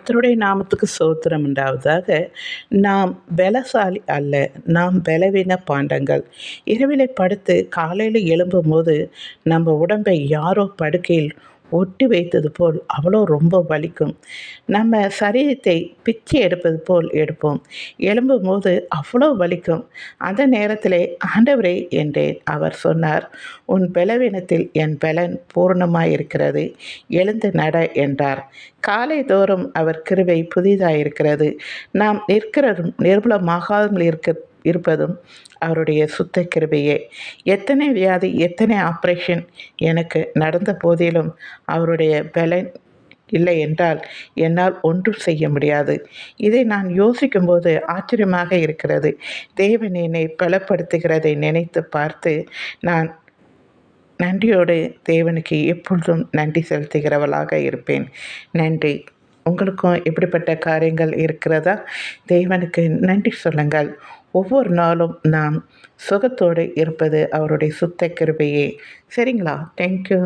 கர்த்தருடைய நாமத்துக்கு ஸ்தோத்திரம் உண்டாவதாக. நாம் பலசாலி அல்ல, நாம் பலவீன பாண்டங்கள். இரவிலே படுத்து காலையில் எழும்பும்போது நம்ம உடம்பை யாரோ படுக்கையில் ஒட்டி வைத்தது போல் அவ்வளோ ரொம்ப வலிக்கும். நம்ம சரீரத்தை பிச்சை எடுப்பது போல் எடுப்போம். எழும்பும்போது அவ்வளோ வலிக்கும். அந்த நேரத்திலே ஆண்டவரே என்றேன். அவர் சொன்னார், உன் பலவீனத்தில் என் பலன் பூரணமாயிருக்கிறது, எழுந்து நட என்றார். காலை தோறும் அவர் கிருபை புதிதாயிருக்கிறது. நாம் நிற்கிறதும் நிர்மூலமாகாமல் இருப்பதும் அவருடைய சுத்த கிருபையே. எத்தனை வியாதி, எத்தனை ஆப்ரேஷன் எனக்கு நடந்த போதிலும் அவருடைய பலன் இல்லை என்றால் என்னால் ஒன்றும் செய்ய முடியாது. இதை நான் யோசிக்கும்போது ஆச்சரியமாக இருக்கிறது. தேவன் என்னை பலப்படுத்துகிறதை நினைத்து பார்த்து நான் நன்றியோடு தேவனுக்கு எப்பொழுதும் நன்றி செலுத்துகிறவளாக இருப்பேன். நன்றி. உங்களுக்கும் இப்படிப்பட்ட காரியங்கள் இருக்கிறதா? தேவனுக்கு நன்றி சொல்லுங்கள். ஒவ்வொரு நாளும் நாம் சுகத்தோடு இருப்பது அவருடைய சுத்த கிருபையே. சரிங்களா? தேங்க்யூ.